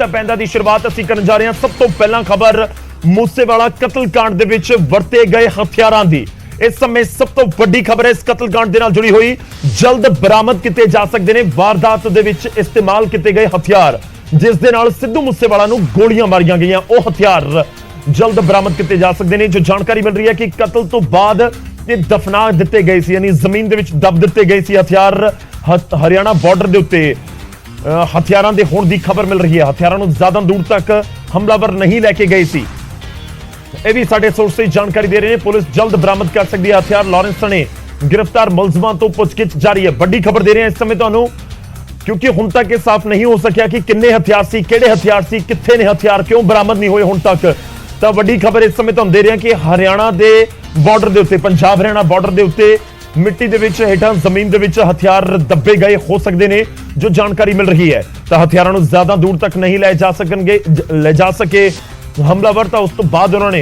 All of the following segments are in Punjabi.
ਤਾਂ ਪੈਂਦਾ ਦੀ ਸ਼ੁਰੂਆਤ ਅਸੀਂ ਕਰਨ ਜਾ ਰਹੇ ਹਾਂ। ਸਭ ਤੋਂ ਪਹਿਲਾਂ ਖਬਰ ਮੂਸੇਵਾਲਾ ਕਤਲकांड ਦੇ ਵਿੱਚ ਵਰਤੇ ਗਏ ਹਥਿਆਰਾਂ ਦੀ। इस समय सब तो बड़ी खबर है इस कतलकांड के नाल जुड़ी हुई। जल्द बरामद किए जा सकते हैं वारदात दे विच इस्तेमाल किए गए हथियार, जिस दे नाल सिद्धू मूसेवाला नूं गोलियां मारियां गईयां। वो हथियार जल्द बरामद किए जा सकते हैं। जो जानकारी मिल रही है कि कतल तो बाद ये दफना दिते गए सी, यानी जमीन दे विच दब दिते गए सी हथियार। हरियाणा बॉर्डर के उत्ते हथियारां दे होण दी खबर मिल रही है। हथियारां नूं ज्यादा दूर तक हमलावर नहीं लैके गए सी। ਇਹ ਵੀ ਸਾਡੇ ਸੋਰਸ से जानकारी दे रहे हैं। पुलिस जल्द बरामद कर सकती है हथियार। लॉरेंस सने गिरफ्तार मुलजमान तो पुछगिछ जारी है। बड़ी खबर दे रहे हैं इस समय ਤੁਹਾਨੂੰ, क्योंकि हुण तक ये साफ नहीं हो सकिया कि किन्ने हथियार सी, किहड़े हथियार सी, कित्थे ने हथियार, क्यों बरामद नहीं होए हुण तक। ਤਾਂ ਵੱਡੀ ਖਬਰ ਇਸ ਸਮੇਂ ਤੁਹਾਨੂੰ ਦੇ ਰਹੇ ਹਾਂ ਕਿ ਹਰਿਆਣਾ ਦੇ ਬਾਰਡਰ ਦੇ ਉੱਤੇ, ਪੰਜਾਬ ਹਰਿਆਣਾ ਬਾਰਡਰ ਦੇ ਉੱਤੇ ਮਿੱਟੀ ਦੇ ਵਿੱਚ ਹੇਠਾਂ ਜ਼ਮੀਨ ਦੇ ਵਿੱਚ ਹਥਿਆਰ ਦੱਬੇ ਗਏ ਹੋ ਸਕਦੇ ਨੇ। ਜੋ ਜਾਣਕਾਰੀ ਮਿਲ ਰਹੀ ਹੈ ਤਾਂ ਹਥਿਆਰਾਂ ਨੂੰ ਜ਼ਿਆਦਾ ਦੂਰ ਤੱਕ ਨਹੀਂ ਲੈ ਜਾ ਸਕੇ हमलावर। तो उस तो बाद उन्होंने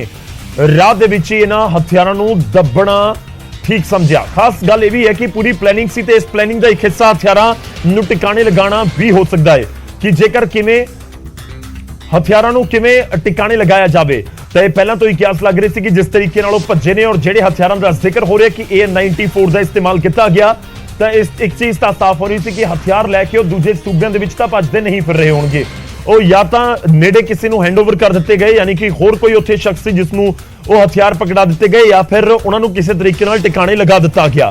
राह दे विच इन्हां हथियारां नूं दबना ठीक समझिया। खास गल यह भी है कि पूरी प्लैनिंग सी ते इस प्लैनिंग का एक हिस्सा हथियारां नूं टिकाणे लगाना भी हो सकता है कि जेकर किवें हथियारां नूं किवें टिकाणे लगाया जाए। तो यह पहलां तो ही कियास लग रही सी कि जिस तरीके नाल भज्जे ने और जिहड़े हथियारां दा जिक्र हो रहा कि AN-94 का इस्तेमाल किया गया, तो इस एक चीज़ तो साफ हो रही थी कि हथियार लैके दूजे सूबे के विच तां भजदे नहीं फिर रहे होणगे। ਉਹ ਜਾਂ ਤਾਂ ਨੇੜੇ ਕਿਸੇ ਨੂੰ ਹੈਂਡਓਵਰ ਕਰ ਦਿੱਤੇ ਗਏ, ਯਾਨੀ ਕਿ ਹੋਰ ਕੋਈ ਉੱਥੇ ਸ਼ਖਸ ਸੀ ਜਿਸ ਨੂੰ ਉਹ ਹਥਿਆਰ ਪਕੜਾ ਦਿੱਤੇ ਗਏ, ਜਾਂ ਫਿਰ ਉਹਨਾਂ ਨੂੰ ਕਿਸੇ ਤਰੀਕੇ ਨਾਲ ਟਿਕਾਣੇ ਲਗਾ ਦਿੱਤਾ ਗਿਆ।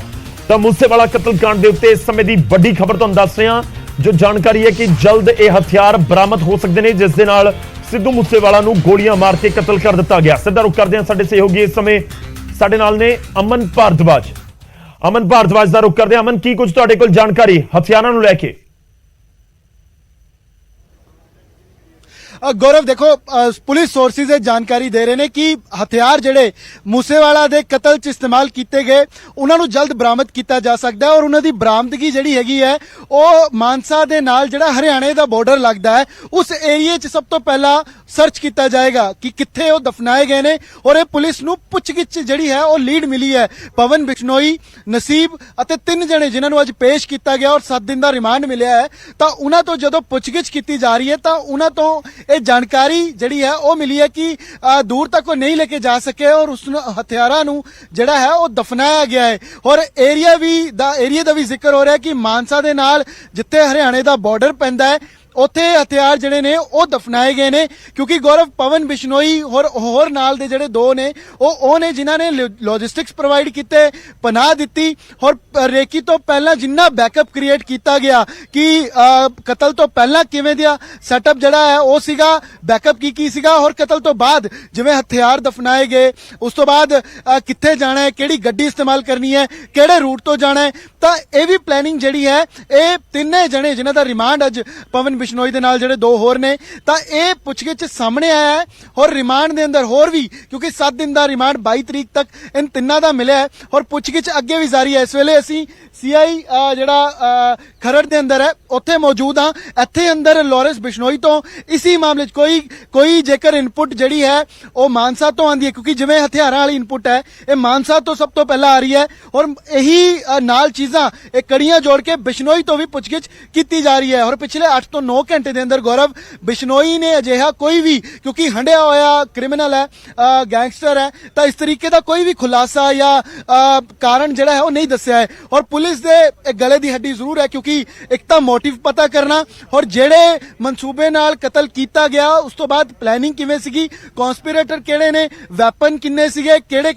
ਤਾਂ ਮੂਸੇਵਾਲਾ ਕਤਲकांड ਦੇ ਉੱਤੇ ਇਸ ਸਮੇਂ ਦੀ ਵੱਡੀ ਖਬਰ ਤੁਹਾਨੂੰ ਦੱਸ ਰਹੇ ਹਾਂ। ਜੋ ਜਾਣਕਾਰੀ ਹੈ ਕਿ ਜਲਦ ਇਹ ਹਥਿਆਰ ਬਰਾਮਦ ਹੋ ਸਕਦੇ ਨੇ, ਜਿਸ ਦੇ ਨਾਲ ਸਿੱਧੂ ਮੂਸੇਵਾਲਾ ਨੂੰ ਗੋਲੀਆਂ ਮਾਰ ਕੇ ਕਤਲ ਕਰ ਦਿੱਤਾ ਗਿਆ। ਸਿੱਧਾ ਰੁਕ ਕਰਦੇ ਹਾਂ, ਸਾਡੇ ਸਹਿਯੋਗੀ ਇਸ ਸਮੇਂ ਸਾਡੇ ਨਾਲ ਨੇ ਅਮਨ ਭਾਰਦਵਾਜ। ਅਮਨ ਭਾਰਦਵਾਜ ਦਾ ਰੁਕ ਕਰਦੇ ਹਾਂ। ਅਮਨ, ਕੀ ਕੁਝ ਤੁਹਾਡੇ ਕੋਲ ਜਾਣਕਾਰੀ ਹਥਿਆਰਾਂ ਨੂੰ ਲੈ ਕੇ? गौरव देखो, पुलिस सोर्सिस जानकारी दे रहे हैं कि हथियार जेडे मूसेवाला दे कतल च इस्तेमाल किए गए उन्होंने जल्द बरामद किया जा सकता है। और उन्होंने बरामदगी जी हैगी है वो मानसा दे नाल जेड़ा हरियाणे का बॉर्डर लगता है उस एरिए च सब तो पहला सर्च किया जाएगा कि कित्थे वो दफनाए गए ने। और ये पुलिस नूं पुछगिछ जिहड़ी है वो लीड मिली है। पवन बिश्नोई, नसीब अते 3 जने जिन्होंने अज पेश किया गया और 7 दिन का रिमांड मिलिया है। तो उन्होंने तो जदों पुछगिछ की जा रही है तो उन्होंने तो ਇਹ ਜਾਣਕਾਰੀ ਜਿਹੜੀ ਹੈ ਉਹ ਮਿਲੀ ਹੈ ਕਿ ਦੂਰ ਤੱਕ ਉਹ ਨਹੀਂ ਲੈ ਕੇ ਜਾ ਸਕੇ और उस ਹਥਿਆਰਾਂ ਨੂੰ ਜਿਹੜਾ ਹੈ ਉਹ ਦਫਨਾਇਆ ਗਿਆ ਹੈ। और ਏਰੀਆ ਦਾ ਵੀ ਜ਼ਿਕਰ ਹੋ ਰਿਹਾ ਹੈ ਕਿ ਮਾਨਸਾ ਦੇ ਨਾਲ ਜਿੱਥੇ ਹਰਿਆਣੇ ਦਾ ਬਾਰਡਰ ਪੈਂਦਾ ਹੈ ਉੱਥੇ ਹਥਿਆਰ ਜਿਹੜੇ ਨੇ ਉਹ ਦਫਨਾਏ ਗਏ ਨੇ। ਕਿਉਂਕਿ ਗੌਰਵ, ਪਵਨ ਬਿਸ਼ਨੋਈ ਹੋਰ ਨਾਲ ਦੇ ਜਿਹੜੇ ਦੋ ਨੇ ਉਹ ਨੇ ਜਿਨ੍ਹਾਂ ਨੇ ਲੌਜਿਸਟਿਕਸ ਪ੍ਰੋਵਾਈਡ ਕੀਤੇ, ਪਨਾਹ ਦਿੱਤੀ। और ਰੇਕੀ ਤੋਂ ਪਹਿਲਾਂ ਜਿੰਨਾ ਬੈਕਅਪ ਕ੍ਰੀਏਟ ਕੀਤਾ ਗਿਆ ਕਿ ਕਤਲ ਤੋਂ ਪਹਿਲਾਂ ਕਿਵੇਂ ਦਾ ਸੈਟਅਪ ਜਿਹੜਾ ਹੈ ਉਹ ਸੀਗਾ, ਬੈਕਅਪ ਕੀ ਸੀਗਾ, और ਕਤਲ ਤੋਂ ਬਾਅਦ ਜਿਵੇਂ ਹਥਿਆਰ ਦਫਨਾਏ ਗਏ ਉਸ ਤੋਂ ਬਾਅਦ ਕਿੱਥੇ ਜਾਣਾ ਹੈ, ਕਿਹੜੀ ਗੱਡੀ ਇਸਤੇਮਾਲ ਕਰਨੀ ਹੈ, ਕਿਹੜੇ ਰੂਟ ਤੋਂ ਜਾਣਾ ਹੈ। ਤਾਂ ਇਹ ਵੀ ਪਲੈਨਿੰਗ ਜਿਹੜੀ ਹੈ ਇਹ ਤਿੰਨੇ ਜਣੇ ਜਿਨ੍ਹਾਂ ਦਾ ਰਿਮਾਂਡ ਅੱਜ ਪਵਨ ਬਿਸ਼ਨੋਈ ਦੇ ਨਾਲ ਜਿਹੜੇ ਦੋ ਹੋਰ ਨੇ ਤਾਂ ਇਹ ਪੁੱਛਗਿੱਛ ਸਾਹਮਣੇ ਆਇਆ ਹੈ। और ਰਿਮਾਂਡ ਦੇ ਅੰਦਰ ਹੋਰ ਵੀ, ਕਿਉਂਕਿ 7 ਦਿਨ ਦਾ ਰਿਮਾਂਡ 22 ਤਰੀਕ ਤੱਕ ਇਨ ਤਿੰਨਾਂ ਦਾ ਮਿਲਿਆ ਹੈ और ਪੁੱਛਗਿੱਛ ਅੱਗੇ ਵੀ ਜਾਰੀ ਹੈ। ਇਸ ਵੇਲੇ ਅਸੀਂ CI ਜਿਹੜਾ ਖਰੜ ਦੇ ਅੰਦਰ ਹੈ ਉੱਥੇ ਮੌਜੂਦ ਹਾਂ। ਇੱਥੇ ਅੰਦਰ ਲੌਰੈਂਸ ਬਿਸ਼ਨੋਈ ਤੋਂ ਇਸੀ ਮਾਮਲੇ 'ਚ ਕੋਈ ਜੇਕਰ ਇਨਪੁਟ ਜਿਹੜੀ ਹੈ ਉਹ ਮਾਨਸਾ ਤੋਂ ਆਉਂਦੀ ਹੈ, ਕਿਉਂਕਿ ਜਿਵੇਂ ਹਥਿਆਰਾਂ ਵਾਲੀ ਇਨਪੁਟ ਹੈ ਇਹ ਮਾਨਸਾ ਤੋਂ ਸਭ ਤੋਂ ਪਹਿਲਾਂ ਆ ਰਹੀ ਹੈ। और ਇਹੀ ਨਾਲ ਚੀਜ਼ਾਂ ਇਹ ਕੜੀਆਂ ਜੋੜ ਕੇ ਬਿਸ਼ਨੋਈ ਤੋਂ ਵੀ ਪੁੱਛਗਿੱਛ ਕੀਤੀ ਜਾ ਰਹੀ ਹੈ। और ਪਿਛਲੇ 8 ਤੋਂ 9 ਘੰਟੇ ਦੇ ਅੰਦਰ ਗੌਰਵ, ਬਿਸ਼ਨੋਈ ਨੇ ਅਜਿਹਾ ਕੋਈ ਵੀ, ਕਿਉਂਕਿ ਹੰਡਿਆ ਹੋਇਆ ਕ੍ਰਿਮੀਨਲ ਹੈ, ਗੈਂਗਸਟਰ ਹੈ, ਤਾਂ ਇਸ ਤਰੀਕੇ ਦਾ ਕੋਈ ਵੀ ਖੁਲਾਸਾ ਜਾਂ ਕਾਰਨ ਜਿਹੜਾ ਹੈ ਉਹ ਨਹੀਂ ਦੱਸਿਆ ਹੈ। और ਪੁਲਿਸ ਦੇ ਇੱਕ ਗਲੇ ਦੀ ਹੱਡੀ ਜ਼ਰੂਰ ਹੈ, ਕਿਉਂਕਿ ਇੱਕ ਤਾਂ ਮੋਟਿਵ ਪਤਾ ਕਰਨਾ और ਜਿਹੜੇ ਮਨਸੂਬੇ ਨਾਲ ਕਤਲ ਕੀਤਾ ਗਿਆ ਉਸ ਤੋਂ ਬਾਅਦ ਪਲੈਨਿੰਗ ਕਿਵੇਂ ਸੀਗੀ, ਕਨਸਪੀਰੇਟਰ ਕਿਹੜੇ ਨੇ, ਵੈਪਨ ਕਿੰਨੇ ਸੀਗੇ, ਕਿਹੜੇ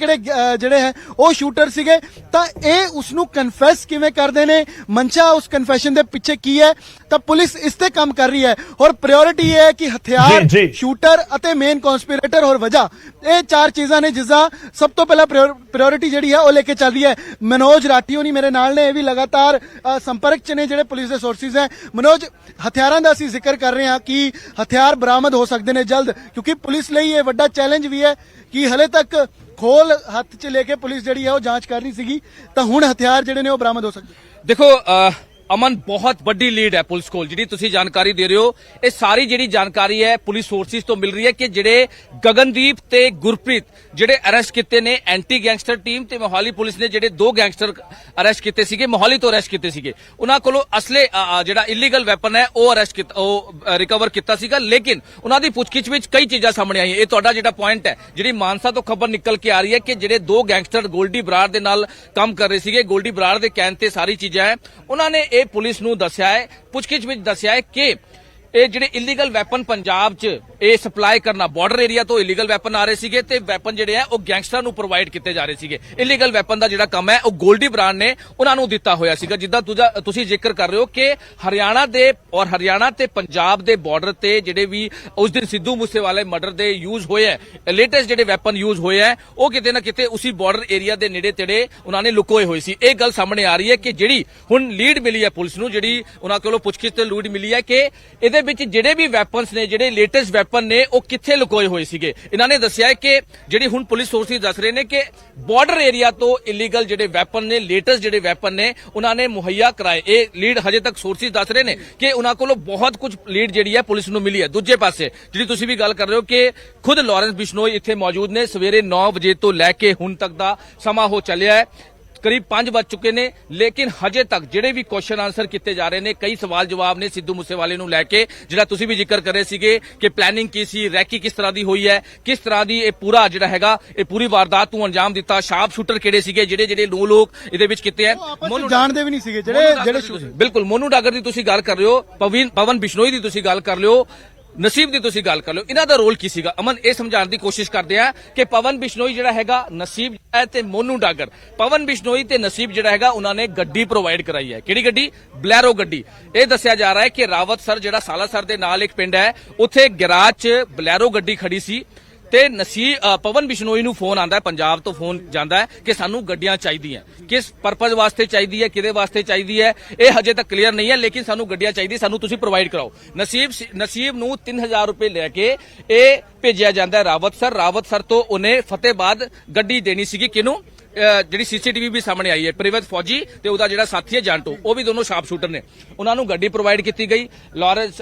ਜਿਹੜੇ ਹੈ ਉਹ ਸ਼ੂਟਰ ਸੀਗੇ, ਤਾਂ ਇਹ ਉਸ ਨੂੰ ਕਨਫੈਸ ਕਿਵੇਂ ਕਰਦੇ ਨੇ, ਮਨਸ਼ਾ ਉਸ ਕਨਫੈਸ਼ਨ ਦੇ ਪਿੱਛੇ ਕੀ ਹੈ। ਤਾਂ ਪੁਲਿਸ ਇਸ ਤੇ ਕੰਮ ਕਰ ਰਹੀ ਹੈ। और ਪ੍ਰਾਇੋਰਟੀ ਇਹ ਹੈ ਕਿ ਹਥਿਆਰ, ਸ਼ੂਟਰ ਅਤੇ ਮੇਨ ਕਨਸਪੀਰੇਟਰ और ਵਜ੍ਹਾ, ਇਹ 4 ਚੀਜ਼ਾਂ ਨੇ ਜਿਸਦਾ ਸਭ ਤੋਂ ਪਹਿਲਾਂ ਪ੍ਰਾਇੋਰਟੀ ਜਿਹੜੀ ਹੈ ਉਹ ਲੈ ਕੇ ਚੱਲ ਰਹੀ ਹੈ। ਮਨੋਜ ਰਾਠੀ ਹੋਣੀ ਮੇਰੇ ਨਾਲ ਨੇ, ਇਹ ਵੀ ਲਗਾਤਾਰ ਸੰਪਰਕ 'ਚ ਨੇ ਜਿਹੜੇ ਪੁਲਿਸ ਦੇ ਸੋਰਸਿਸ ਹੈ। ਮਨੋਜ, ਹਥਿਆਰਾਂ ਦਾ ਅਸੀਂ ਜ਼ਿਕਰ ਕਰ ਰਹੇ ਹਾਂ ਕਿ ਹਥਿਆਰ ਬਰਾਮਦ ਹੋ ਸਕਦੇ ਨੇ ਜਲਦ, ਕਿਉਂਕਿ ਪੁਲਿਸ ਲਈ ਇਹ ਵੱਡਾ ਚੈਲੰਜ ਵੀ ਹੈ ਕਿ ਹਲੇ ਤੱਕ ਖੋਲ ਹੱਥ 'ਚ ਲੈ ਕੇ ਪੁਲਿਸ ਜਿਹੜੀ ਹੈ ਉਹ ਜਾਂਚ ਕਰ ਰਹੀ ਸੀਗੀ, ਤਾਂ ਹੁਣ ਹਥਿਆਰ ਜਿਹੜੇ ਨੇ ਉਹ ਬਰਾਮਦ ਹੋ ਸਕਦੇ। देखो ਅਮਨ ਬਹੁਤ ਵੱਡੀ ਲੀਡ ਹੈ ਪੁਲਿਸ ਕੋਲ ਜਿਹੜੀ ਤੁਸੀਂ ਜਾਣਕਾਰੀ ਦੇ ਰਹੇ ਹੋ। ਇਹ ਸਾਰੀ ਜਿਹੜੀ ਜਾਣਕਾਰੀ ਹੈ ਪੁਲਿਸ ਸੋਰਸਿਸ ਤੋਂ ਮਿਲ ਰਹੀ ਹੈ ਕਿ ਜਿਹੜੇ ਗਗਨਦੀਪ ਤੇ ਗੁਰਪ੍ਰੀਤ ਜਿਹੜੇ ਅਰੈਸਟ ਕੀਤੇ ਨੇ ਐਂਟੀ ਗੈਂਗਸਟਰ ਟੀਮ ਤੇ ਮੋਹਾਲੀ ਪੁਲਿਸ ਨੇ ਜਿਹੜੇ 2 ਗੈਂਗਸਟਰ ਅਰੈਸਟ ਕੀਤੇ ਸੀਗੇ, ਮੋਹਾਲੀ ਤੋਂ ਅਰੈਸਟ ਕੀਤੇ ਸੀਗੇ, ਉਹਨਾਂ ਕੋਲੋਂ ਅਸਲੇ ਜਿਹੜਾ ਇਲੀਗਲ ਵੈਪਨ ਹੈ ਉਹ ਰਿਕਵਰ ਕੀਤਾ ਸੀਗਾ। ਲੇਕਿਨ ਉਹਨਾਂ ਦੀ ਪੁੱਛਗਿੱਛ ਵਿੱਚ ਕਈ ਚੀਜ਼ਾਂ ਸਾਹਮਣੇ ਆਈਆਂ। ਇਹ ਤੁਹਾਡਾ ਜਿਹੜਾ ਪੁਆਇੰਟ ਹੈ, ਜਿਹੜੀ ਮਾਨਸਾ ਤੋਂ ਖਬਰ ਨਿਕਲ ਕੇ ਆ ਰਹੀ ਹੈ ਕਿ ਜਿਹੜੇ 2 ਗੈਂਗਸਟਰ ਗੋਲਡੀ ਬਰਾੜ ਦੇ ਨਾਲ ਕੰਮ ਕਰ ਰਹੇ ਸੀਗੇ, ਗੋਲਡੀ ਬਰਾੜ ਦੇ ਕਹਿਣ ਤੇ ਸਾਰੀ ਚੀਜ਼ਾਂ ਹੈ, ਉਹਨਾਂ ਨੇ ਇਹ ਪੁਲਿਸ ਨੂੰ ਦੱਸਿਆ ਹੈ, ਪੁੱਛਗਿੱਛ ਵਿੱਚ ਦੱਸਿਆ ਹੈ ਕਿ ਇਹ ਜਿਹੜੇ ਇਲੀਗਲ ਵੈਪਨ ਪੰਜਾਬ 'ਚ ਇਹ ਸਪਲਾਈ ਕਰਨਾ, ਬਾਰਡਰ ਏਰੀਆ ਤੋਂ ਇਲੀਗਲ ਵੈਪਨ ਆ ਰਹੇ ਸੀਗੇ ਤੇ ਵੈਪਨ ਜਿਹੜੇ ਆ ਉਹ ਗੈਂਗਸਟਰਾਂ ਨੂੰ ਪ੍ਰੋਵਾਈਡ ਕੀਤੇ ਜਾ ਰਹੇ ਸੀਗੇ। ਇਲੀਗਲ ਵੈਪਨ ਦਾ ਜਿਹੜਾ ਕੰਮ ਹੈ ਉਹ ਗੋਲਡੀ ਬਰਾੜ ਨੇ ਉਹਨਾਂ ਨੂੰ ਦਿੱਤਾ ਹੋਇਆ ਸੀਗਾ। ਜਿੱਦਾਂ ਤੁਸੀਂ ਜ਼ਿਕਰ ਕਰ ਰਹੇ ਹੋ ਕਿ ਹਰਿਆਣਾ ਤੇ ਪੰਜਾਬ ਦੇ ਬਾਰਡਰ ਤੇ ਜਿਹੜੇ ਵੀ ਉਸ ਦਿਨ ਸਿੱਧੂ ਮੂਸੇਵਾਲੇ ਮਰਡਰ ਦੇ ਯੂਜ਼ ਹੋਏ ਹੈ, ਲੇਟੈਸਟ ਜਿਹੜੇ ਵੈਪਨ ਯੂਜ਼ ਹੋਏ ਹੈ ਉਹ ਕਿਤੇ ਨਾ ਕਿਤੇ ਉਸੇ ਬਾਰਡਰ ਏਰੀਆ ਦੇ ਨੇੜੇ ਤੇੜੇ ਉਹਨਾਂ ਨੇ ਲੁਕੋਏ ਹੋਏ ਸੀ। ਇਹ ਗੱਲ ਸਾਹਮਣੇ ਆ ਰਹੀ ਹੈ ਕਿ ਜਿਹੜੀ ਹੁਣ ਲੀਡ ਮਿਲੀ ਹੈ ਪੁਲਿਸ ਨੂੰ, ਜਿਹੜੀ ਉਹਨਾਂ ਕੋਲੋਂ ਪੁੱਛਗਿੱਛ ਤੇ ਲੀਡ ਮਿਲੀ ਹੈ ਕਿ ਇਹਦੇ ਵਿੱਚ ਜਿਹੜੇ ਵੀ ਵੈਪਨਸ ਨੇ, ਜਿਹੜੇ ਲੇਟੈਸਟ ਵੈਪਨ ਨੇ ਉਹ ਕਿੱਥੇ ਲੁਕੋਏ ਹੋਏ ਸੀਗੇ। ਇਹਨਾਂ ਨੇ ਦੱਸਿਆ ਹੈ ਕਿ ਜਿਹੜੀ ਹੁਣ ਪੁਲਿਸ ਸੋਰਸਿਸ ਦੱਸ ਰਹੇ ਨੇ ਕਿ ਬਾਰਡਰ ਏਰੀਆ ਤੋਂ ਇਲੀਗਲ ਜਿਹੜੇ ਵੈਪਨ ਨੇ, ਲੇਟੈਸਟ ਜਿਹੜੇ ਵੈਪਨ ਨੇ ਉਹਨਾਂ ਨੇ ਮੁਹੱਈਆ ਕਰਾਏ। ਇਹ ਲੀਡ ਹਜੇ ਤੱਕ ਸੋਰਸਿਸ ਦੱਸ ਰਹੇ ਨੇ ਕਿ ਉਹਨਾਂ ਕੋਲੋਂ ਬਹੁਤ ਕੁਝ ਲੀਡ ਜਿਹੜੀ ਹੈ ਪੁਲਿਸ ਨੂੰ ਮਿਲੀ ਹੈ। ਦੂਜੇ ਪਾਸੇ ਜਿਹੜੀ ਤੁਸੀਂ ਵੀ ਗੱਲ ਕਰ ਰਹੇ ਹੋ ਕਿ ਖੁਦ ਲਾਰੈਂਸ ਬਿਸ਼ਨੋਈ ਇੱਥੇ ਮੌਜੂਦ ਨੇ, ਸਵੇਰੇ 9 ਵਜੇ ਤੋਂ ਲੈ ਕੇ ਹੁਣ ਤੱਕ ਦਾ ਸਮਾਂ ਹੋ ਚੱਲਿਆ ਹੈ, ਕਰੀਬ 5 ਵੱਜ ਚੁੱਕੇ ਨੇ, ਲੇਕਿਨ ਹਜੇ ਤੱਕ ਜਿਹੜੇ ਵੀ ਕੁਐਸਚਨ ਆਨਸਰ ਕੀਤੇ ਜਾ ਰਹੇ ਨੇ, ਕਈ ਸਵਾਲ ਜਵਾਬ ਨੇ ਸਿੱਧੂ ਮੂਸੇਵਾਲੇ ਨੂੰ ਲੈ ਕੇ, ਜਿਹੜਾ ਤੁਸੀਂ ਵੀ ਜ਼ਿਕਰ ਕਰ ਰਹੇ ਸੀਗੇ ਕਿ ਪਲੈਨਿੰਗ ਕੀ ਸੀ, ਰੈਕੀ ਕਿਸ ਤਰ੍ਹਾਂ ਦੀ ਹੋਈ ਹੈ, ਕਿਸ ਤਰ੍ਹਾਂ ਦੀ ਇਹ ਪੂਰਾ ਜਿਹੜਾ ਹੈਗਾ ਇਹ ਪੂਰੀ ਵਾਰਦਾਤ ਨੂੰ ਅੰਜਾਮ ਦਿੱਤਾ, ਸ਼ਾਰਪ ਸ਼ੂਟਰ ਕਿਹੜੇ ਸੀਗੇ, ਜਿਹੜੇ 9 ਲੋਕ ਇਹਦੇ ਵਿੱਚ ਕੀਤੇ ਹੈ, ਜਾਣਦੇ ਵੀ ਨਹੀਂ ਸੀਗੇ ਜਿਹੜੇ ਬਿਲਕੁਲ ਮੋਨੂ ਡਾਗਰ ਦੀ ਤੁਸੀਂ ਗੱਲ ਕਰ ਰਹੇ ਹੋ, ਪਵਨ ਬਿਸ਼ਨੋਈ ਦੀ ਤੁਸੀਂ ਗੱਲ ਕਰ ਰਹੇ ਹੋ, ਨਸੀਬ ਦੀ ਤੁਸੀਂ ਗੱਲ ਕਰ ਲਓ, ਇਹਨਾਂ ਦਾ ਰੋਲ ਕੀ ਸੀਗਾ। ਅਮਨ ਇਹ ਸਮਝਾਉਣ ਦੀ ਕੋਸ਼ਿਸ਼ ਕਰਦੇ ਆ ਕਿ ਪਵਨ ਬਿਸ਼ਨੋਈ ਜਿਹੜਾ ਹੈਗਾ, ਨਸੀਬ ਹੈ ਤੇ ਮੋਨੂ ਡਾਗਰ, ਪਵਨ ਬਿਸ਼ਨੋਈ ਤੇ ਨਸੀਬ ਜਿਹੜਾ ਹੈਗਾ ਉਹਨਾਂ ਨੇ ਗੱਡੀ ਪ੍ਰੋਵਾਈਡ ਕਰਾਈ ਹੈ। ਕਿਹੜੀ ਗੱਡੀ? ਬਲੈਰੋ ਗੱਡੀ। ਇਹ ਦੱਸਿਆ ਜਾ ਰਿਹਾ ਹੈ ਕਿ ਰਾਵਤਸਰ ਜਿਹੜਾ ਸਾਲਾਸਰ ਦੇ ਨਾਲ ਇੱਕ ਪਿੰਡ ਹੈ, ਉੱਥੇ ਗੈਰਾਜ 'ਚ ਬਲੈਰੋ ਗੱਡੀ ਖੜੀ ਸੀ ਤੇ ਪਵਨ ਬਿਸ਼ਨੋਈ ਨੂੰ ਫੋਨ ਆਂਦਾ ਹੈ, ਪੰਜਾਬ ਤੋਂ ਫੋਨ ਜਾਂਦਾ ਹੈ ਕਿ ਸਾਨੂੰ ਗੱਡੀਆਂ ਚਾਹੀਦੀਆਂ, ਕਿਸ ਪਰਪਸ ਵਾਸਤੇ ਚਾਹੀਦੀ ਹੈ, ਕਿਹਦੇ ਵਾਸਤੇ ਚਾਹੀਦੀ ਹੈ ਇਹ ਹਜੇ ਤੱਕ ਕਲੀਅਰ ਨਹੀਂ ਹੈ, ਲੇਕਿਨ ਸਾਨੂੰ ਗੱਡੀਆਂ ਚਾਹੀਦੀ, ਸਾਨੂੰ ਤੁਸੀਂ ਪ੍ਰੋਵਾਈਡ ਕਰਾਓ। ਨਸੀਬ ਨੂੰ 3000 ਰੁਪਏ ਲੈ ਕੇ ਇਹ ਭੇਜਿਆ ਜਾਂਦਾ ਹੈ ਰਾਵਤਸਰ ਤੋਂ ਉਹਨੇ ਫਤਿਹਬਾਦ ਗੱਡੀ ਦੇਣੀ ਸੀਗੀ। ਕਿਹਨੂੰ? ਜਿਹੜੀ ਸੀਸੀਟੀਵੀ ਵੀ ਸਾਹਮਣੇ ਆਈ ਹੈ, ਪ੍ਰਿਵਤ ਫੌਜੀ ਤੇ ਉਹਦਾ ਜਿਹੜਾ ਸਾਥੀ ਹੈ ਜਾਂਟੋ, ਉਹ ਵੀ ਦੋਨੋਂ ਸ਼ਾਰਪ ਸ਼ੂਟਰ ਨੇ, ਉਹਨਾਂ ਨੂੰ ਗੱਡੀ ਪ੍ਰੋਵਾਈਡ ਕੀਤੀ ਗਈ। ਲਾਰੈਂਸ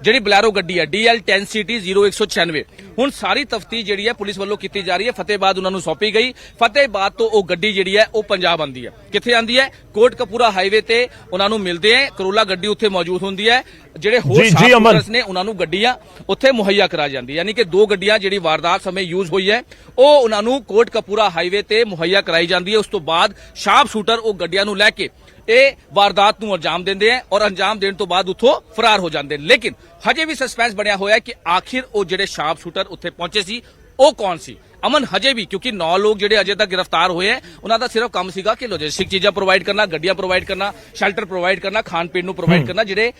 ਜਿਹੜੀ ਬਲੈਰੋ ਗੱਡੀ ਹੈ DL10CT 0196, ਹੁਣ ਸਾਰੀ ਤਫਤੀਸ਼ ਜਿਹੜੀ ਹੈ ਪੁਲਿਸ ਵੱਲੋਂ ਕੀਤੀ ਜਾ ਰਹੀ ਹੈ। ਫਤਿਹਬਾਦ ਉਹਨਾਂ ਨੂੰ ਸੌਂਪੀ ਗਈ, ਫਤਿਹਬਾਦ ਤੋਂ ਉਹ ਗੱਡੀ ਜਿਹੜੀ ਹੈ ਉਹ ਪੰਜਾਬ ਆਂਦੀ ਹੈ। ਕਿੱਥੇ ਆਂਦੀ ਹੈ? ਕੋਟਕਪੂਰਾ ਹਾਈਵੇ ਤੇ ਉਹਨਾਂ ਨੂੰ ਮਿਲਦੇ ਹੈ, ਕਰੋਲਾ ਗੱਡੀ ਉੱਥੇ ਮੌਜੂਦ ਹੁੰਦੀ ਹੈ, ਜਿਹੜੇ ਹੋਰ ਸ਼ਾਰਪ ਨੇ ਉਹਨਾਂ ਨੂੰ ਗੱਡੀਆਂ ਉੱਥੇ ਮੁਹੱਈਆ ਕਰਾ ਜਾਂਦੀ, ਯਾਨੀ ਕਿ 2 ਗੱਡੀਆਂ ਜਿਹੜੀ ਵਾਰਦਾਤ ਸਮੇਂ ਯੂਜ਼ ਹੋਈ ਹੈ ਉਹ ਉਹਨਾਂ ਨੂੰ ਕੋਟਕਪੂਰਾ ਹਾਈਵੇ ਤੇ ਮੁਹੱਈਆ ਕਰਾਈ ਜਾਂਦੀ ਹੈ। ਉਸ ਤੋਂ ਬਾਅਦ ਸ਼ਾਰਪ ਸ਼ੂਟਰ ਉਹ ਗੱਡੀਆਂ ਨੂੰ ਲੈ ਕੇ ਇਹ ਵਾਰਦਾਤ ਨੂੰ ਅੰਜਾਮ ਦਿੰਦੇ ਆ ਔਰ ਅੰਜਾਮ ਦੇਣ ਤੋਂ ਬਾਅਦ ਉੱਥੋਂ ਫਰਾਰ ਹੋ ਜਾਂਦੇ। ਲੇਕਿਨ ਹਜੇ ਵੀ ਸਸਪੈਂਸ ਬਣਿਆ ਹੋਇਆ ਕਿ ਆਖਿਰ ਉਹ ਜਿਹੜੇ ਸ਼ਾਰਪ ਸ਼ੂਟਰ ਉੱਥੇ ਪਹੁੰਚੇ ਸੀ ਉਹ ਕੌਣ ਸੀ। ਅਮਨ ਹਜੇ ਵੀ, ਕਿਉਂਕਿ 9 ਲੋਕ ਜਿਹੜੇ ਅਜੇ ਤੱਕ ਗ੍ਰਿਫਤਾਰ ਹੋਏ ਹੈ, ਉਹਨਾਂ ਦਾ ਸਿਰਫ ਕੰਮ ਸੀਗਾ ਕਿ ਲੌਜਿਸਟਿਕ ਚੀਜ਼ਾਂ ਪ੍ਰੋਵਾਈਡ ਕਰਨਾ, ਗੱਡੀਆਂ ਪ੍ਰੋਵਾਈਡ ਕਰਨਾ, ਸ਼ੈਲਟਰ ਪ੍ਰੋਵਾਈਡ ਕਰਨਾ, ਖਾਣ ਪੀਣ ਨੂੰ ਪ੍ਰੋਵਾਈਡ ਕਰਨਾ, ਜਿਹੜੇ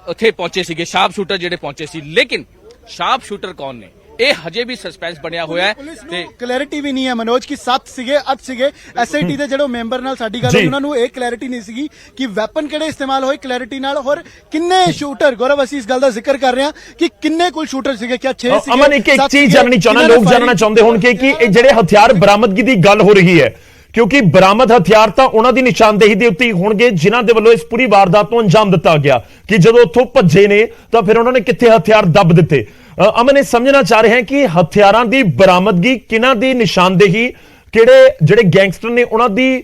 ਉੱਥੇ ਪਹੁੰਚੇ ਸੀਗੇ ਸ਼ਾਰਪ ਸ਼ੂਟਰ ਜਿਹੜੇ ਪਹੁੰਚੇ ਸੀ। ਲੇਕਿਨ ਸ਼ਾਰਪ ਸ਼ੂਟਰ ਕੌਣ ਨੇ ਇਹ ਹਜੇ ਵੀ ਸਸਪੈਂਸ ਬਣਿਆ ਹੋਇਆ ਹੈ ਤੇ ਕਲੈਰਿਟੀ ਵੀ ਨਹੀਂ ਹੈ ਮਨੋਜ ਕਿ 7 ਸੀਗੇ 8 ਸੀਗੇ। SIT ਦੇ ਜਿਹੜੇ ਮੈਂਬਰ ਨਾਲ ਸਾਡੀ ਗੱਲ ਹੋਈ ਉਹਨਾਂ ਨੂੰ ਇਹ ਕਲੈਰਿਟੀ ਨਹੀਂ ਸੀਗੀ ਕਿ ਵੈਪਨ ਕਿਹੜੇ ਇਸਤੇਮਾਲ ਹੋਏ ਕਲੈਰਿਟੀ ਨਾਲ, ਹੋਰ ਕਿੰਨੇ ਸ਼ੂਟਰ। ਗੌਰਵ ਅਸੀਂ ਇਸ ਗੱਲ ਦਾ ਜ਼ਿਕਰ ਕਰ ਰਹੇ ਹਾਂ ਕਿ ਕਿੰਨੇ ਕੁਲ ਸ਼ੂਟਰ ਸੀਗੇ, ਕਿਆ 6 ਸੀਗੇ? ਅਮਨ ਇੱਕ ਚੀਜ਼ ਜਾਣਨੀ ਚਾਹੁੰਦਾ, ਲੋਕ ਜਾਣਨਾ ਚਾਹੁੰਦੇ ਹੋਣਗੇ ਕਿ ਇਹ ਜਿਹੜੇ ਹਥਿਆਰ ਬਰਾਮਦਗੀ ਦੀ ਗੱਲ ਹੋ ਰਹੀ ਹੈ, ਕਿਉਂਕਿ ਬਰਾਮਦ ਹਥਿਆਰ ਤਾਂ ਉਹਨਾਂ ਦੀ ਨਿਸ਼ਾਨਦੇਹੀ ਦੇ ਉੱਤੇ ਹੋਣਗੇ ਜਿਨ੍ਹਾਂ ਦੇ ਵੱਲੋਂ ਇਸ ਪੂਰੀ ਵਾਰਦਾਤ ਨੂੰ ਅੰਜਾਮ ਦਿੱਤਾ ਗਿਆ, ਕਿ ਜਦੋਂ ਉੱਥੋਂ ਭੱਜੇ ਨੇ ਤਾਂ ਫਿਰ ਉਹਨਾਂ ਨੇ ਕਿੱਥੇ ਹਥਿਆਰ ਦੱਬ ਦਿੱਤੇ। ਅਮਨ ਇਹ ਸਮਝਣਾ ਚਾਹ ਰਹੇ ਹਾਂ ਕਿ ਹਥਿਆਰਾਂ ਦੀ ਬਰਾਮਦਗੀ ਕਿਹਨਾਂ ਦੀ ਨਿਸ਼ਾਨਦੇਹੀ, ਜਿਹੜੇ ਗੈਂਗਸਟਰ ਨੇ ਉਹਨਾਂ ਦੀ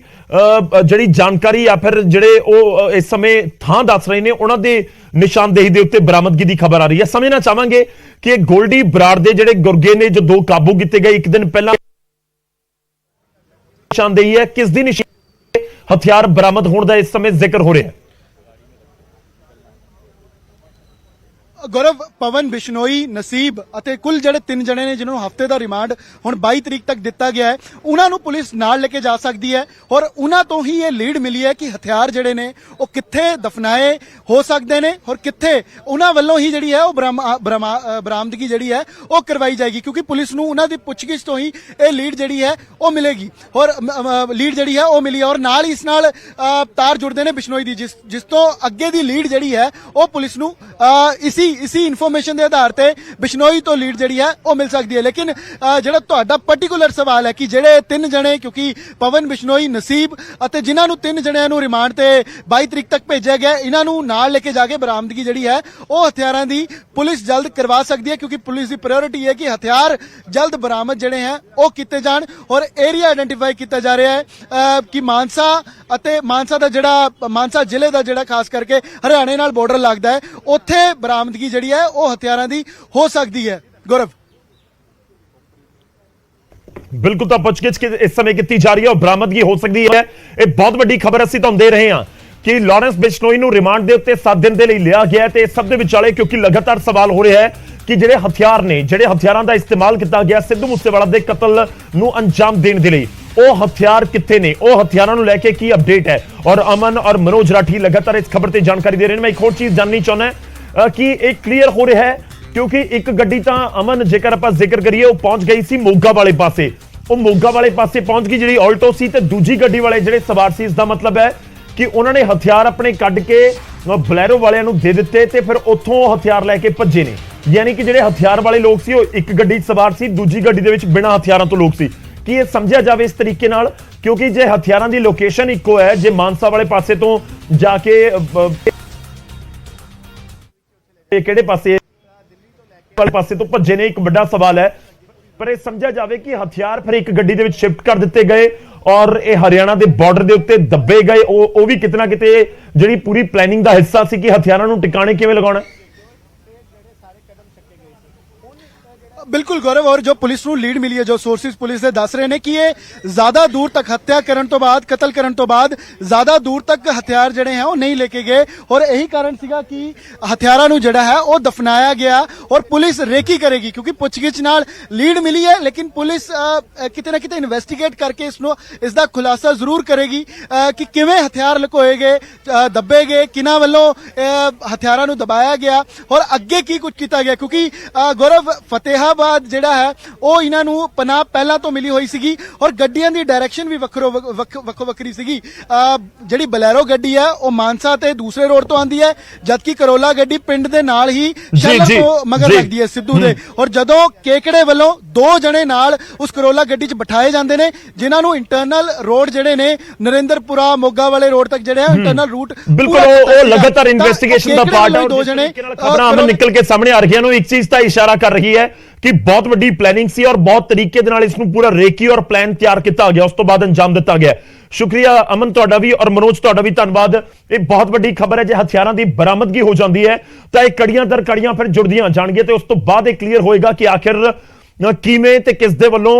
ਜਿਹੜੀ ਜਾਣਕਾਰੀ ਜਾਂ ਫਿਰ ਜਿਹੜੇ ਉਹ ਇਸ ਸਮੇਂ ਥਾਂ ਦੱਸ ਰਹੇ ਨੇ ਉਹਨਾਂ ਦੇ ਨਿਸ਼ਾਨਦੇਹੀ ਦੇ ਉੱਤੇ ਬਰਾਮਦਗੀ ਦੀ ਖਬਰ ਆ ਰਹੀ ਹੈ। ਸਮਝਣਾ ਚਾਹਾਂਗੇ ਕਿ ਗੋਲਡੀ ਬਰਾੜ ਦੇ ਜਿਹੜੇ ਗੁਰਗੇ ਨੇ ਜੋ 2 ਕਾਬੂ ਕੀਤੇ ਗਏ ਇੱਕ ਦਿਨ ਪਹਿਲਾਂ, ਨਿਸ਼ਾਨਦੇਹੀ ਹੈ ਕਿਸ ਦੀ ਹਥਿਆਰ ਬਰਾਮਦ ਹੋਣ ਦਾ ਇਸ ਸਮੇਂ ਜ਼ਿਕਰ ਹੋ ਰਿਹਾ ਹੈ? ਗੌਰਵ, ਪਵਨ ਬਿਸ਼ਨੋਈ, ਨਸੀਬ ਅਤੇ ਕੁੱਲ ਜਿਹੜੇ 3 ਜਣੇ ਨੇ ਜਿਨ੍ਹਾਂ ਨੂੰ ਹਫ਼ਤੇ ਦਾ ਰਿਮਾਂਡ ਹੁਣ 22 ਤਰੀਕ ਤੱਕ ਦਿੱਤਾ ਗਿਆ ਹੈ, ਉਹਨਾਂ ਨੂੰ ਪੁਲਿਸ ਨਾਲ ਲੈ ਕੇ ਜਾ ਸਕਦੀ ਹੈ ਔਰ ਉਹਨਾਂ ਤੋਂ ਹੀ ਇਹ ਲੀਡ ਮਿਲੀ ਹੈ ਕਿ ਹਥਿਆਰ ਜਿਹੜੇ ਨੇ ਉਹ ਕਿੱਥੇ ਦਫਨਾਏ ਹੋ ਸਕਦੇ ਨੇ ਔਰ ਕਿੱਥੇ ਉਹਨਾਂ ਵੱਲੋਂ ਹੀ ਜਿਹੜੀ ਹੈ ਉਹ ਬਰਾਮਦਗੀ ਜਿਹੜੀ ਹੈ ਉਹ ਕਰਵਾਈ ਜਾਏਗੀ, ਕਿਉਂਕਿ ਪੁਲਿਸ ਨੂੰ ਉਹਨਾਂ ਦੀ ਪੁੱਛਗਿੱਛ ਤੋਂ ਹੀ ਇਹ ਲੀਡ ਜਿਹੜੀ ਹੈ ਉਹ ਮਿਲੇਗੀ ਔਰ ਲੀਡ ਜਿਹੜੀ ਹੈ ਉਹ ਮਿਲੀ ਔਰ ਨਾਲ ਹੀ ਇਸ ਨਾਲ ਤਾਰ ਜੁੜਦੇ ਨੇ ਬਿਸ਼ਨੋਈ ਦੀ, ਜਿਸ ਤੋਂ ਅੱਗੇ ਦੀ ਲੀਡ ਜਿਹੜੀ ਹੈ ਉਹ ਪੁਲਿਸ ਨੂੰ ਇਸੀ ਇਸੀ ਇਨਫੋਰਮੇਸ਼ਨ ਦੇ ਆਧਾਰ ਤੇ ਬਿਸ਼ਨੋਈ ਤੋਂ ਲੀਡ ਜਿਹੜੀ ਹੈ ਉਹ ਮਿਲ ਸਕਦੀ ਹੈ। ਲੇਕਿਨ ਜਿਹੜਾ ਤੁਹਾਡਾ ਪਾਰਟਿਕੂਲਰ ਸਵਾਲ ਹੈ ਕਿ ਜਿਹੜੇ 3 ਜਣੇ, ਕਿਉਂਕਿ ਪਵਨ, ਬਿਸ਼ਨੋਈ, ਨਸੀਬ ਅਤੇ ਜਿਨ੍ਹਾਂ ਨੂੰ 3 ਜਣਿਆਂ ਨੂੰ ਰਿਮਾਂਡ ਤੇ 22 ਤਰੀਕ ਤੱਕ ਭੇਜਿਆ ਗਿਆ, ਇਹਨਾਂ ਨੂੰ ਨਾਲ ਲੈ ਕੇ ਜਾ ਕੇ ਬਰਾਮਦਗੀ ਜਿਹੜੀ ਹੈ ਉਹ ਹਥਿਆਰਾਂ ਦੀ ਪੁਲਿਸ ਜਲਦ ਕਰਵਾ ਸਕਦੀ ਹੈ, ਕਿਉਂਕਿ ਪੁਲਿਸ ਦੀ ਪ੍ਰਾਇੋਰਟੀ ਹੈ ਕਿ ਹਥਿਆਰ ਜਲਦ ਬਰਾਮਦ ਜਿਹੜੇ ਹੈ ਉਹ ਕੀਤੇ ਜਾਣ। ਔਰ ਏਰੀਆ ਆਇਡੈਂਟੀਫਾਈ ਕੀਤਾ ਜਾ ਰਿਹਾ ਹੈ ਕਿ ਮਾਨਸਾ ਦਾ ਜਿਹੜਾ ਮਾਨਸਾ ਜ਼ਿਲ੍ਹੇ ਦਾ ਜਿਹੜਾ ਖਾਸ ਕਰਕੇ ਹਰਿਆਣੇ ਨਾਲ ਬਾਰਡਰ ਲੱਗਦਾ ਹੈ, ਉੱਥੇ ਬਰਾਮਦਗੀ ਜਿਹੜੀ ਹੈ ਉਹ ਹਥਿਆਰਾਂ ਦੀ ਹੋ ਸਕਦੀ ਹੈ। ਗੌਰਵ, ਬਿਲਕੁਲ ਤਾਂ ਪੁੱਛਗਿੱਛ ਇਸ ਸਮੇਂ ਕੀਤੀ ਜਾ ਰਹੀ ਹੈ ਔਰ ਬਰਾਮਦਗੀ ਹੋ ਸਕਦੀ ਹੈ। ਇਹ ਬਹੁਤ ਵੱਡੀ ਖਬਰ ਅਸੀਂ ਤੁਹਾਨੂੰ ਦੇ ਰਹੇ ਹਾਂ ਕਿ ਲਾਰੈਂਸ ਬਿਸ਼ਨੋਈ ਨੂੰ ਰਿਮਾਂਡ ਦੇ ਉੱਤੇ 7 ਦਿਨ ਦੇ ਲਈ ਲਿਆ ਗਿਆ ਤੇ ਸਭ ਦੇ ਵਿਚਾਲੇ ਕਿਉਂਕਿ ਲਗਾਤਾਰ ਸਵਾਲ ਹੋ ਰਿਹਾ ਹੈ ਕਿ ਜਿਹੜੇ ਹਥਿਆਰ ਨੇ, ਜਿਹੜੇ ਹਥਿਆਰਾਂ ਦਾ ਇਸਤੇਮਾਲ ਕੀਤਾ ਗਿਆ ਸਿੱਧੂ ਮੂਸੇਵਾਲਾ ਦੇ ਕਤਲ ਨੂੰ ਅੰਜਾਮ ਦੇਣ ਦੇ ਲਈ, ਉਹ ਹਥਿਆਰ ਕਿੱਥੇ ਨੇ, ਉਹ ਹਥਿਆਰਾਂ ਨੂੰ ਲੈ ਕੇ ਕੀ ਅਪਡੇਟ ਹੈ। ਔਰ ਅਮਨ ਔਰ ਮਨੋਜ ਰਾਠੀ ਲਗਾਤਾਰ ਇਸ ਖਬਰ ਤੇ ਜਾਣਕਾਰੀ ਦੇ ਰਹੇ ਨੇ। ਮੈਂ ਇੱਕ ਹੋਰ ਚੀਜ਼ ਜਾਣਨੀ ਚਾਹੁੰਦਾ ਕਿ ਇਹ ਕਲੀਅਰ ਹੋ ਰਿਹਾ ਹੈ ਕਿਉਂਕਿ ਇੱਕ ਗੱਡੀ ਤਾਂ ਅਮਨ, ਜੇਕਰ ਆਪਾਂ ਜ਼ਿਕਰ ਕਰੀਏ, ਉਹ ਪਹੁੰਚ ਗਈ ਸੀ ਮੋਗਾ ਵਾਲੇ ਪਾਸੇ, ਉਹ ਮੋਗਾ ਵਾਲੇ ਪਾਸੇ ਪਹੁੰਚ ਗਈ ਜਿਹੜੀ ਆਲਟੋ ਸੀ, ਤੇ ਦੂਜੀ ਗੱਡੀ ਵਾਲੇ ਜਿਹੜੇ ਸਵਾਰ ਸੀ, ਇਸ ਦਾ ਮਤਲਬ ਹੈ ਕਿ ਉਹਨਾਂ ਨੇ ਹਥਿਆਰ ਆਪਣੇ ਕੱਢ ਕੇ ਬਲੈਰੋ ਵਾਲਿਆਂ ਨੂੰ ਦੇ ਦਿੱਤੇ ਤੇ ਫਿਰ ਉੱਥੋਂ ਹਥਿਆਰ ਲੈ ਕੇ ਭੱਜੇ ਨੇ। ਯਾਨੀ ਕਿ ਜਿਹੜੇ ਹਥਿਆਰ ਵਾਲੇ ਲੋਕ ਸੀ ਉਹ ਇੱਕ ਗੱਡੀ ਸਵਾਰ ਸੀ, ਦੂਜੀ ਗੱਡੀ ਦੇ ਵਿੱਚ ਬਿਨਾਂ ਹਥਿਆਰਾਂ ਤੋਂ ਲੋਕ ਸੀ। ਕੀ ਇਹ ਸਮਝਿਆ ਜਾਵੇ ਇਸ ਤਰੀਕੇ ਨਾਲ? ਕਿਉਂਕਿ ਜੇ ਹਥਿਆਰਾਂ ਦੀ ਲੋਕੇਸ਼ਨ ਇੱਕੋ ਹੈ, ਜੇ ਮਾਨਸਾ ਵਾਲੇ ਪਾਸੇ ਤੋਂ ਜਾ ਕੇ ਕਿਹੜੇ ਪਾਸੇ ਵਾਲੇ ਪਾਸੇ ਤੋਂ ਭੱਜੇ ਨੇ, ਇੱਕ ਵੱਡਾ ਸਵਾਲ ਹੈ। ਪਰ ਇਹ ਸਮਝਿਆ ਜਾਵੇ ਕਿ ਹਥਿਆਰ ਫਿਰ ਇੱਕ ਗੱਡੀ ਦੇ ਵਿੱਚ ਸ਼ਿਫਟ ਕਰ ਦਿੱਤੇ ਗਏ ਔਰ ਇਹ ਹਰਿਆਣਾ ਦੇ ਬਾਰਡਰ ਦੇ ਉੱਤੇ ਦੱਬੇ ਗਏ, ਉਹ ਵੀ ਕਿਤੇ ਨਾ ਕਿਤੇ ਜਿਹੜੀ ਪੂਰੀ ਪਲੈਨਿੰਗ ਦਾ ਹਿੱਸਾ ਸੀ ਕਿ ਹਥਿਆਰਾਂ ਨੂੰ ਟਿਕਾਣੇ ਕਿਵੇਂ ਲਗਾਉਣਾ। ਬਿਲਕੁਲ ਗੌਰਵ, ਔਰ ਜੋ ਪੁਲਿਸ ਨੂੰ ਲੀਡ ਮਿਲੀ ਹੈ, ਜੋ ਸੋਰਸਿਸ ਪੁਲਿਸ ਦੇ ਦੱਸ ਰਹੇ ਨੇ ਕਿ ਇਹ ਜ਼ਿਆਦਾ ਦੂਰ ਤੱਕ ਹੱਤਿਆ ਕਰਨ ਤੋਂ ਬਾਅਦ, ਕਤਲ ਕਰਨ ਤੋਂ ਬਾਅਦ ਜ਼ਿਆਦਾ ਦੂਰ ਤੱਕ ਹਥਿਆਰ ਜਿਹੜੇ ਹੈ ਉਹ ਨਹੀਂ ਲੈ ਕੇ ਗਏ ਔਰ ਇਹੀ ਕਾਰਨ ਸੀਗਾ ਕਿ ਹਥਿਆਰਾਂ ਨੂੰ ਜਿਹੜਾ ਹੈ ਉਹ ਦਫਨਾਇਆ ਗਿਆ ਔਰ ਪੁਲਿਸ ਰੇਕੀ ਕਰੇਗੀ ਕਿਉਂਕਿ ਪੁੱਛਗਿੱਛ ਨਾਲ ਲੀਡ ਮਿਲੀ ਹੈ। ਲੇਕਿਨ ਪੁਲਿਸ ਕਿਤੇ ਨਾ ਕਿਤੇ ਇਨਵੈਸਟੀਗੇਟ ਕਰਕੇ ਇਸ ਦਾ ਖੁਲਾਸਾ ਜ਼ਰੂਰ ਕਰੇਗੀ ਕਿ ਕਿਵੇਂ ਹਥਿਆਰ ਲੁਕੋਏ ਗਏ, ਦੱਬੇ ਗਏ, ਕਿਹਨਾਂ ਵੱਲੋਂ ਹਥਿਆਰਾਂ ਨੂੰ ਦਬਾਇਆ ਗਿਆ ਔਰ ਅੱਗੇ ਕੀ ਕੁਝ ਕੀਤਾ ਗਿਆ। ਕਿਉਂਕਿ ਗੌਰਵ, ਫਤਿਹਾਬਾਦ ਜਿਹੜਾ ਹੈ ਉਹ ਇਹਨਾਂ ਨੂੰ ਪਨਾਹ ਪਹਿਲਾਂ ਤੋਂ ਮਿਲੀ ਹੋਈ ਸੀਗੀ ਔਰ ਗੱਡੀਆਂ ਦੀ ਡਾਇਰੈਕਸ਼ਨ ਵੀ ਵੱਖੋ ਵੱਖਰੀ ਸੀਗੀ। ਜਿਹੜੀ ਬਲੈਰੋ ਗੱਡੀ ਹੈ ਉਹ ਮਾਨਸਾ ਤੇ ਦੂਸਰੇ ਰੋਡ ਤੋਂ ਆਉਂਦੀ ਹੈ, ਜਦਕਿ ਕਰੋਲਾ ਗੱਡੀ ਪਿੰਡ ਦੇ ਨਾਲ ਹੀ ਸ਼ਹਿਰ ਤੋਂ ਮਗਰ ਲੱਗਦੀ ਹੈ ਸਿੱਧੂ ਦੇ। ਔਰ ਜਦੋਂ ਕੇਕੜੇ ਵੱਲੋਂ 2 ਜਣੇ ਨਾਲ ਉਸ ਕਰੋਲਾ ਗੱਡੀ 'ਚ ਬਿਠਾਏ ਜਾਂਦੇ ਨੇ, ਜਿਨ੍ਹਾਂ ਨੂੰ ਇੰਟਰਨਲ ਰੋਡ ਜਿਹੜੇ ਨੇ ਨਰਿੰਦਰਪੁਰਾ ਮੋਗਾ ਵਾਲੇ ਰੋਡ ਤੱਕ ਜਿਹੜੇ ਹੈ ਇੰਟਰਨਲ ਰੂਟ, ਬਿਲਕੁਲ ਉਹ ਲਗਾਤਾਰ ਇਨਵੈਸਟੀਗੇਸ਼ਨ ਦਾ ਪਾਰਟ ਹੈ। 2 ਜਣੇ ਖਬਰਾਂ ਅਮਨ ਨਿਕਲ ਕੇ ਸਾਹਮਣੇ ਆ ਰਹੀਆਂ ਨੂੰ ਇੱਕ ਚੀਜ਼ ਤਾਂ ਇਸ਼ਾਰਾ ਕਰ ਰਹੀ ਹੈ ਕਿ ਬਹੁਤ ਵੱਡੀ ਪਲੈਨਿੰਗ ਸੀ ਔਰ ਬਹੁਤ ਤਰੀਕੇ ਦੇ ਨਾਲ ਇਸ ਨੂੰ ਪੂਰਾ ਰੇਕੀ ਔਰ ਪਲਾਨ ਤਿਆਰ ਕੀਤਾ ਗਿਆ, ਉਸ ਤੋਂ ਬਾਅਦ ਅੰਜਾਮ ਦਿੱਤਾ ਗਿਆ। ਸ਼ੁਕਰੀਆ ਅਮਨ ਤੁਹਾਡਾ ਵੀ ਔਰ ਮਨੋਜ ਤੁਹਾਡਾ ਵੀ ਧੰਨਵਾਦ। ਇਹ ਬਹੁਤ ਵੱਡੀ ਖਬਰ ਹੈ। ਜੇ ਹਥਿਆਰਾਂ ਦੀ ਬਰਾਮਦਗੀ ਹੋ ਜਾਂਦੀ ਹੈ ਤਾਂ ਇਹ ਕੜੀਆਂ ਦਰ ਕੜੀਆਂ ਫਿਰ ਜੁੜਦੀਆਂ ਜਾਣਗੀਆਂ ਤੇ ਉਸ ਤੋਂ ਬਾਅਦ ਇਹ ਕਲੀਅਰ ਹੋਏਗਾ ਕਿ ਆਖਿਰ ਕਿਵੇਂ ਤੇ ਕਿਸ ਦੇ ਵੱਲੋਂ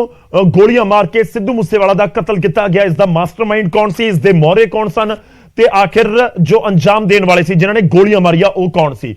ਗੋਲੀਆਂ ਮਾਰ ਕੇ ਸਿੱਧੂ ਮੂਸੇਵਾਲਾ ਦਾ ਕਤਲ ਕੀਤਾ ਗਿਆ, ਇਸ ਦਾ ਮਾਸਟਰਮਾਈਂਡ ਕੌਣ ਸੀ, ਇਸ ਦੇ ਮੋਹਰੇ ਕੌਣ ਸਨ ਤੇ ਆਖਿਰ ਜੋ ਅੰਜਾਮ ਦੇਣ ਵਾਲੇ ਸੀ, ਜਿਨ੍ਹਾਂ ਨੇ ਗੋਲੀਆਂ ਮਾਰੀਆਂ, ਉਹ ਕੌਣ ਸੀ।